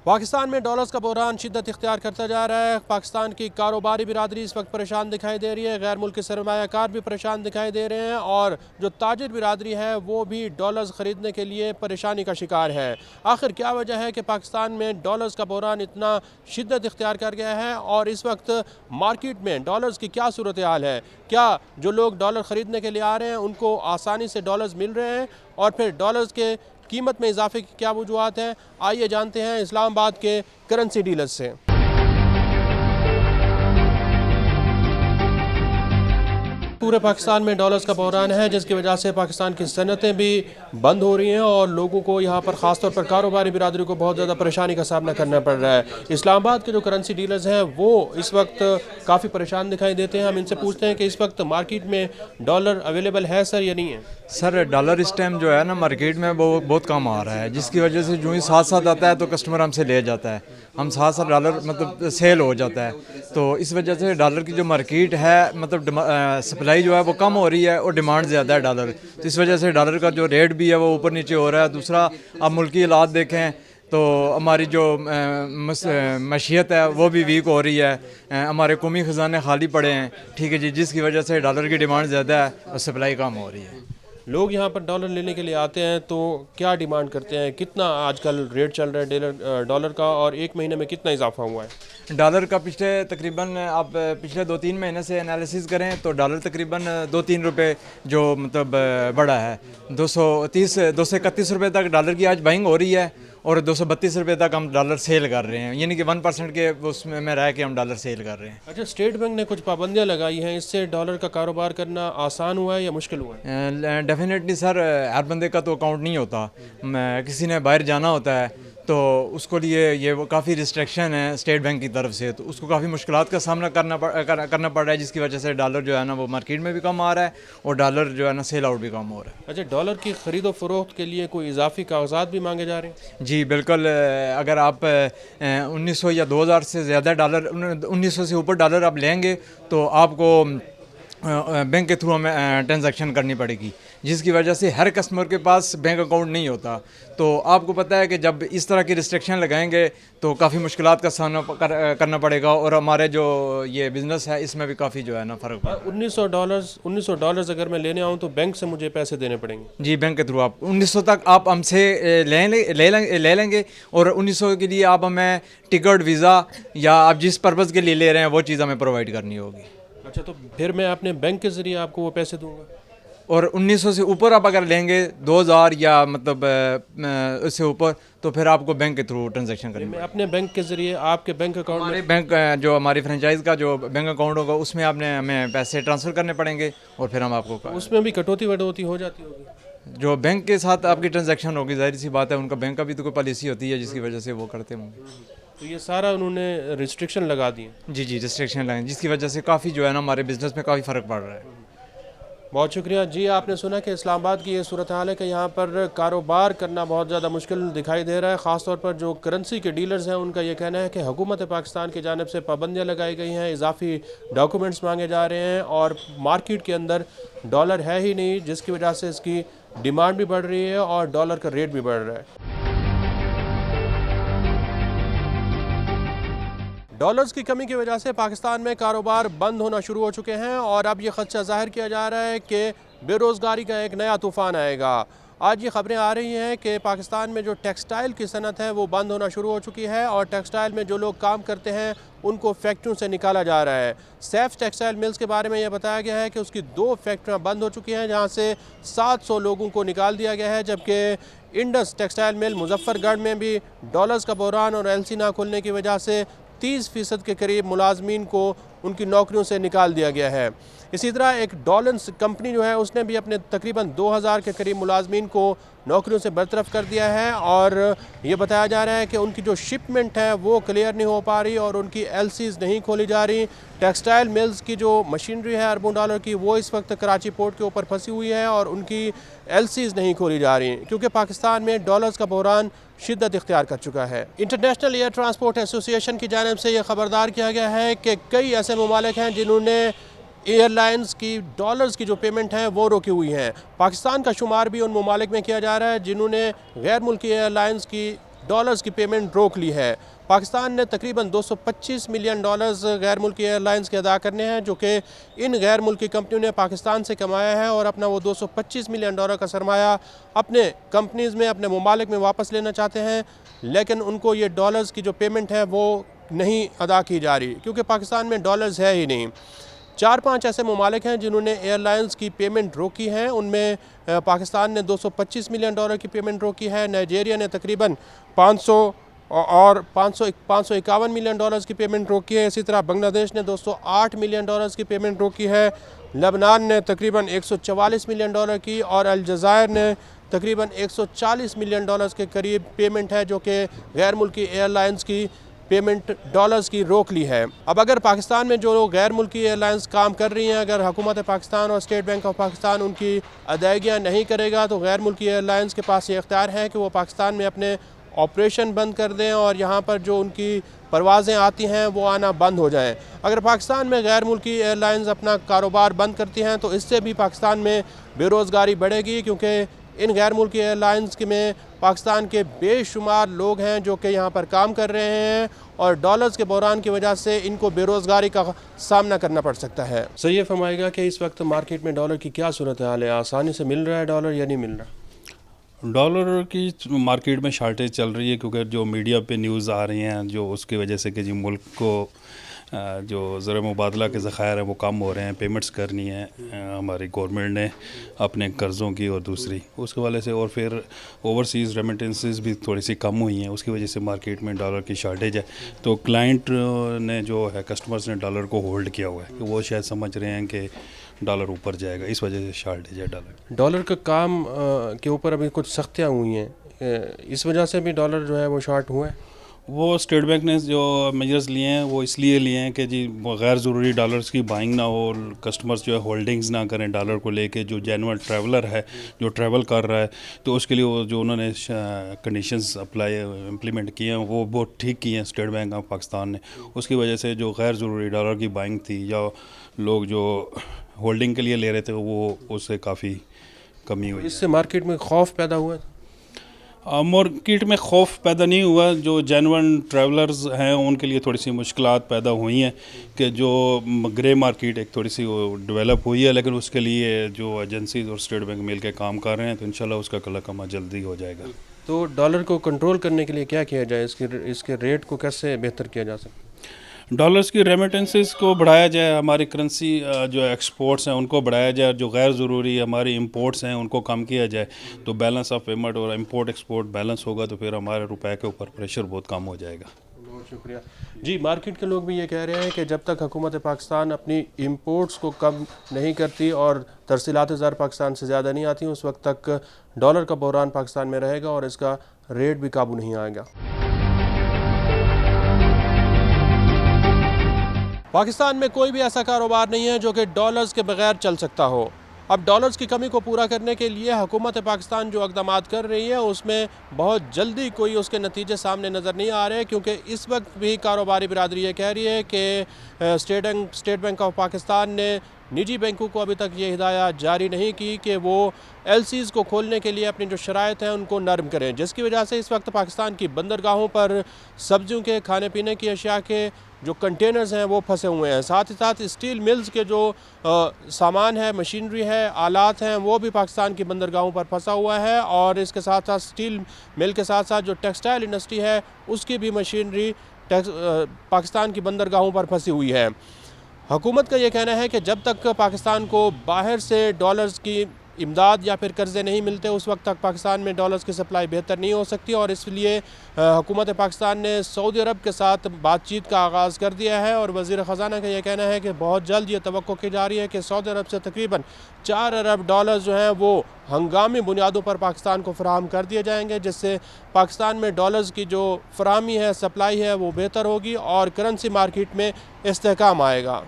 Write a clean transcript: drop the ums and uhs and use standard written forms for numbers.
पाकिस्तान में डॉलर्स का बहरान शिद्दत इख्तियार करता जा रहा है। पाकिस्तान की कारोबारी बिरादरी इस वक्त परेशान दिखाई दे रही है, गैर मुल्की सरमायाकार भी परेशान दिखाई दे रहे हैं और जो ताजिर बिरादरी है वो भी डॉलर्स ख़रीदने के लिए परेशानी का शिकार है। आखिर क्या वजह है कि पाकिस्तान में डॉलर्स का बहरान इतना शिद्दत इख्तियार कर गया है और इस वक्त मार्केट में डॉलर्स की क्या सूरत हाल है? क्या जो लोग डॉलर ख़रीदने के लिए आ रहे हैं उनको आसानी से डॉलर्स मिल रहे हैं और फिर डॉलर्स के कीमत में इजाफे की क्या वजूहात हैं? आइए जानते हैं इस्लामाबाद के करेंसी डीलर्स से। पूरे पाकिस्तान में डॉलर्स का बहरान है जिसकी वजह से पाकिस्तान की सनतें भी बंद हो रही हैं और लोगों को यहाँ पर ख़ास तौर पर कारोबारी बिरादरी को बहुत ज़्यादा परेशानी का सामना करना पड़ रहा है। इस्लामाबाद के जो करेंसी डीलर्स हैं वो इस वक्त काफ़ी परेशान दिखाई देते हैं। हम इनसे पूछते हैं कि इस वक्त मार्केट में डॉलर अवेलेबल है सर या नहीं है? सर डॉलर इस टाइम जो है ना मार्केट में वो बहुत कम आ रहा है, जिसकी वजह से जो ही साथ साथ आता है तो कस्टमर हमसे ले जाता है, हम साथ साथ डॉलर मतलब सेल हो जाता है। तो इस वजह से डॉलर की जो मार्केट है मतलब सप्लाई जो है वो कम हो रही है और डिमांड ज़्यादा है डॉलर, तो इस वजह से डॉलर का जो रेट भी है वो ऊपर नीचे हो रहा है। दूसरा आप मुल्की हालात देखें तो हमारी जो मशीयत है वो भी वीक हो रही है, हमारे कौमी ख़जाने खाली पड़े हैं, ठीक है जी, जिसकी वजह से डॉलर की डिमांड ज़्यादा है और सप्लाई कम हो रही है। लोग यहाँ पर डॉलर लेने के लिए आते हैं तो क्या डिमांड करते हैं? कितना आजकल रेट चल रहा है डॉलर का और एक महीने में कितना इजाफा हुआ है? डॉलर का पिछले तकरीबन आप पिछले 2-3 महीने से एनालिसिस करें तो डॉलर तकरीबन 2-3 रुपये जो मतलब बढ़ा है, 231 रुपये तक डॉलर की आज बाइंग हो रही है और 232 रुपये तक हम डॉलर सेल कर रहे हैं, यानी कि 1% के उसमें रह के हम डॉलर सेल कर रहे हैं। अच्छा, स्टेट बैंक ने कुछ पाबंदियां लगाई हैं, इससे डॉलर का कारोबार करना आसान हुआ है या मुश्किल हुआ है? डेफिनेटली सर, हर बंदे का तो अकाउंट नहीं होता, किसी ने बाहर जाना होता है तो उसको लिए ये वो काफ़ी रिस्ट्रिक्शन है स्टेट बैंक की तरफ से, तो उसको काफ़ी मुश्किलात का सामना करना पड़ रहा है, जिसकी वजह से डॉलर जो है ना वो मार्केट में भी कम आ रहा है और डॉलर जो है ना सेल आउट भी कम हो रहा है। अच्छा, डॉलर की ख़रीदो फरोख्त के लिए कोई इजाफी कागजात भी मांगे जा रहे हैं? जी बिल्कुल, अगर आप 1900 या 2000 से ज़्यादा डॉलर 1900 से ऊपर डॉलर आप लेंगे तो आपको बैंक के थ्रू हमें ट्रांजैक्शन करनी पड़ेगी, जिसकी वजह से हर कस्टमर के पास बैंक अकाउंट नहीं होता। तो आपको पता है कि जब इस तरह की रिस्ट्रिक्शन लगाएंगे तो काफ़ी मुश्किलात का सामना करना पड़ेगा और हमारे जो ये बिज़नेस है इसमें भी काफ़ी जो है ना फ़र्क पड़ा। 1900 डॉलर्स अगर मैं लेने आऊँ तो बैंक से मुझे पैसे देने पड़ेंगे? जी, बैंक के थ्रू आप 1900 तक आप हमसे ले लेंगे और 1900 के लिए आप हमें टिकट, वीज़ा या आप जिस पर्पज़ के लिए ले रहे हैं वो चीज़ हमें प्रोवाइड करनी होगी। अच्छा, तो फिर मैं अपने बैंक के ज़रिए आपको वो पैसे दूंगा? और 1900 से ऊपर आप अगर लेंगे 2000 या मतलब उससे ऊपर तो फिर आपको बैंक के थ्रू ट्रांजैक्शन करनी मैं अपने बैंक के ज़रिए आपके बैंक अकाउंट हमारे बैंक जो हमारी फ्रेंचाइज का जो बैंक अकाउंट होगा उसमें आपने हमें पैसे ट्रांसफ़र करने पड़ेंगे और फिर हम आपको उसमें भी कटौती वटौती हो जाती होगी? जो बैंक के साथ आपकी ट्रांजैक्शन होगी जाहिर सी बात है, उनका बैंक का भी तो कोई पॉलिसी होती है जिसकी वजह से वो करते होंगे। तो ये सारा उन्होंने रिस्ट्रिक्शन लगा दिए? जी जी, रिस्ट्रिक्शन लगाए, जिसकी वजह से काफ़ी जो है ना हमारे बिज़नेस में काफ़ी फ़र्क पड़ रहा है। बहुत शुक्रिया जी। आपने सुना कि इस्लामाबाद की ये सूरत हाल है कि यहाँ पर कारोबार करना बहुत ज़्यादा मुश्किल दिखाई दे रहा है। ख़ास तौर पर जो करेंसी के डीलर्स हैं उनका ये कहना है कि हुकूमत पाकिस्तान की जानिब से पाबंदियाँ लगाई गई हैं, इजाफी डॉक्यूमेंट्स मांगे जा रहे हैं और मार्केट के अंदर डॉलर है ही नहीं, जिसकी वजह से इसकी डिमांड भी बढ़ रही है और डॉलर का रेट भी बढ़ रहा है। डॉलर्स की कमी की वजह से पाकिस्तान में कारोबार बंद होना शुरू हो चुके हैं और अब ये खदशा ज़ाहिर किया जा रहा है कि बेरोज़गारी का एक नया तूफ़ान आएगा। आज ये ख़बरें आ रही हैं कि पाकिस्तान में जो टेक्सटाइल की सनत है वो बंद होना शुरू हो चुकी है और टेक्सटाइल में जो लोग काम करते हैं उनको फैक्ट्रियों से निकाला जा रहा है। सैफ टेक्सटाइल मिल्स के बारे में यह बताया गया है कि उसकी 2 फैक्ट्रियाँ बंद हो चुकी हैं जहाँ से 700 लोगों को निकाल दिया गया है, जबकि इंडस टेक्सटाइल मिल मुजफ्फरगढ़ में भी डॉलर्स का बहरान और एलसी ना खुलने की वजह से 30% के करीब मुलाजमीन को उनकी नौकरियों से निकाल दिया गया है। इसी तरह एक डॉलन्स कंपनी जो है उसने भी अपने तकरीबन 2000 के करीब मुलाजमीन को नौकरियों से बरतरफ कर दिया है और ये बताया जा रहा है कि उनकी जो शिपमेंट है वो क्लियर नहीं हो पा रही और उनकी एलसीज नहीं खोली जा रही। टेक्सटाइल मिल्स की जो मशीनरी है अरबों डॉलर की वो इस वक्त कराची पोर्ट के ऊपर फंसी हुई है और उनकी एलसीज नहीं खोली जा रही क्योंकि पाकिस्तान में डॉलर्स का बहरान शिद्दत इख्तियार कर चुका है। इंटरनेशनल एयर ट्रांसपोर्ट एसोसिएशन की जानिब से यह खबरदार किया गया है कि कई ऐसे ममालिक हैं जिन्होंने एयरलाइंस की डॉलर्स की जो पेमेंट है वो रोकी हुई हैं। पाकिस्तान का शुमार भी उन ममालिक में किया जा रहा है जिन्होंने गैर मुल्की एयरलाइंस की डॉलर्स की पेमेंट रोक ली है। पाकिस्तान ने तकरीबन $225 मिलियन गैर मुल्की एयरलाइंस के अदा करने हैं, जो कि इन गैर मुल्की कंपनियों ने पाकिस्तान से कमाया है, और अपना वो $225 मिलियन का सरमाया अपने कंपनीज़ में, अपने ममालिक में वापस लेना चाहते हैं, लेकिन उनको ये डॉलर्स की जो पेमेंट है वो नहीं अदा की जा रही, क्योंकि पाकिस्तान में डॉलर्स है ही नहीं। 4-5 ऐसे ममालिक हैं जिन्होंने एयरलाइंस की पेमेंट रोकी है। उनमें पाकिस्तान ने $225 मिलियन की पेमेंट रोकी है, नाइजीरिया ने तकरीबन 551 मिलियन की पेमेंट रोकी है, इसी तरह बांग्लादेश ने 208 मिलियन की पेमेंट रोकी है, लेबनान ने तकरीबन 144 मिलियन की, और अलजायर ने तकरीबन 140 मिलियन के करीब पेमेंट है जो कि गैर मुल्की एयरलाइंस की पेमेंट डॉलर्स की रोक ली है। अब अगर पाकिस्तान में जो गैर मुल्की एयरलाइंस काम कर रही हैं, अगर हुकूमत पाकिस्तान और स्टेट बैंक ऑफ पाकिस्तान उनकी अदायगियाँ नहीं करेगा, तो गैर मुल्की एयरलाइंस के पास ये इख्तियार है कि वो पाकिस्तान में अपने ऑपरेशन बंद कर दें और यहाँ पर जो उनकी परवाज़ें आती हैं वो आना बंद हो जाएं। अगर पाकिस्तान में गैर मुल्की एयरलाइंस अपना कारोबार बंद करती हैं तो इससे भी पाकिस्तान में बेरोज़गारी बढ़ेगी, क्योंकि इन गैर मुल्की एयरलाइंस में पाकिस्तान के बेशुमार लोग हैं जो कि यहाँ पर काम कर रहे हैं, और डॉलर्स के बहरान की वजह से इनको बेरोज़गारी का सामना करना पड़ सकता है। सही फरमाएगा कि इस वक्त मार्केट में डॉलर की क्या सूरत हाल है? आसानी से मिल रहा है डॉलर या नहीं मिल रहा? डॉलर की मार्केट में शार्टेज चल रही है, क्योंकि जो मीडिया पे न्यूज़ आ रही हैं जो उसकी वजह से कि जी मुल्क को जो ज़र मुबादला के ज़ख़ायर हैं वो कम हो रहे हैं, पेमेंट्स करनी है हमारी गवर्नमेंट ने अपने कर्ज़ों की और दूसरी उसके वाले से, और फिर ओवरसीज़ रेमिटेंसेस भी थोड़ी सी कम हुई हैं, उसकी वजह से मार्केट में डॉलर की शार्टेज है। तो क्लाइंट ने जो है कस्टमर्स ने डॉलर को होल्ड किया हुआ है, वो शायद समझ रहे हैं कि डॉलर ऊपर जाएगा, इस वजह से शार्टेज है डॉलर का काम के ऊपर अभी कुछ सख्तियाँ हुई हैं, इस वजह से भी डॉलर जो है वो शार्ट हुआ है। वो स्टेट बैंक ने जो मेजर्स लिए हैं वो इसलिए लिए हैं कि जी गैर ज़रूरी डॉलर्स की बाइंग ना हो, कस्टमर्स जो है होल्डिंग्स ना करें डॉलर को लेके। जो जेन्युइन ट्रैवलर है जो ट्रैवल कर रहा है तो उसके लिए वो जो उन्होंने कंडीशंस इम्प्लीमेंट किए हैं वो बहुत ठीक किए हैं स्टेट बैंक ऑफ पाकिस्तान ने। उसकी वजह से जो गैर ज़रूरी डॉलर की बाइंग थी या लोग जो होल्डिंग के लिए ले रहे थे वो उससे काफ़ी कमी हुई। इससे मार्केट में खौफ पैदा हुआ? मार्केट में खौफ पैदा नहीं हुआ, जो जेन्युइन ट्रैवलर्स हैं उनके लिए थोड़ी सी मुश्किलात पैदा हुई हैं कि जो ग्रे मार्केट एक थोड़ी सी वो डेवलप हुई है, लेकिन उसके लिए जो एजेंसीज और स्टेट बैंक मिल के काम कर रहे हैं तो इंशाल्लाह उसका कलकमा जल्दी हो जाएगा। तो डॉलर को कंट्रोल करने के लिए क्या किया जाए, इसके रेट को कैसे बेहतर किया जा सकता है? डॉलर्स की रेमिटेंसेस को बढ़ाया जाए, हमारी करेंसी जो एक्सपोर्ट्स हैं उनको बढ़ाया जाए, जो गैर ज़रूरी हमारी इंपोर्ट्स हैं उनको कम किया जाए, तो बैलेंस ऑफ पेमेंट और इंपोर्ट एक्सपोर्ट बैलेंस होगा तो फिर हमारे रुपए के ऊपर प्रेशर बहुत कम हो जाएगा। बहुत शुक्रिया जी। मार्केट के लोग भी ये कह रहे हैं कि जब तक हुकूमत पाकिस्तान अपनी इंपोर्ट्स को कम नहीं करती और तरसीलात ज़र पाकिस्तान से ज़्यादा नहीं आती, उस वक्त तक डॉलर का बहरान पाकिस्तान में रहेगा और इसका रेट भी काबू नहीं आएगा। पाकिस्तान में कोई भी ऐसा कारोबार नहीं है जो कि डॉलर्स के बगैर चल सकता हो। अब डॉलर्स की कमी को पूरा करने के लिए हुकूमत पाकिस्तान जो इक़दामात कर रही है उसमें बहुत जल्दी कोई उसके नतीजे सामने नज़र नहीं आ रहे, क्योंकि इस वक्त भी कारोबारी बिरादरी ये कह रही है कि स्टेट बैंक ऑफ पाकिस्तान ने निजी बैंकों को अभी तक ये हिदायत जारी नहीं की कि वो LCs को खोलने के लिए अपनी जो शराइत हैं उनको नरम करें, जिसकी वजह से इस वक्त पाकिस्तान की बंदरगाहों पर सब्जियों के, खाने पीने की अशिया के जो कंटेनर्स हैं वो फंसे हुए हैं। साथ ही साथ स्टील मिल्स के जो सामान है, मशीनरी है, आलात हैं, वो भी पाकिस्तान की बंदरगाहों पर फंसा हुआ है, और इसके साथ साथ स्टील मिल के साथ साथ जो टेक्सटाइल इंडस्ट्री है उसकी भी मशीनरी पाकिस्तान की बंदरगाहों पर फंसी हुई है। हुकूमत का ये कहना है कि जब तक पाकिस्तान को बाहर से डॉलर्स की इमदाद या फिर कर्ज़े नहीं मिलते उस वक्त तक पाकिस्तान में डॉलर्स की सप्लाई बेहतर नहीं हो सकती, और इसलिए हुकूमत पाकिस्तान ने सऊदी अरब के साथ बातचीत का आगाज़ कर दिया है। और वज़ीर ख़ज़ाना का यह कहना है कि बहुत जल्द ये तवक्को की जा रही है कि सऊदी अरब से तकरीबन $4 अरब जो हैं वो हंगामी बुनियादों पर पाकिस्तान को फ़राहम कर दिए जाएंगे, जिससे पाकिस्तान में डॉलर्स की जो फ़राहमी है, सप्लाई है, वो बेहतर होगी और करेंसी मार्केट में इस्तेहकाम आएगा।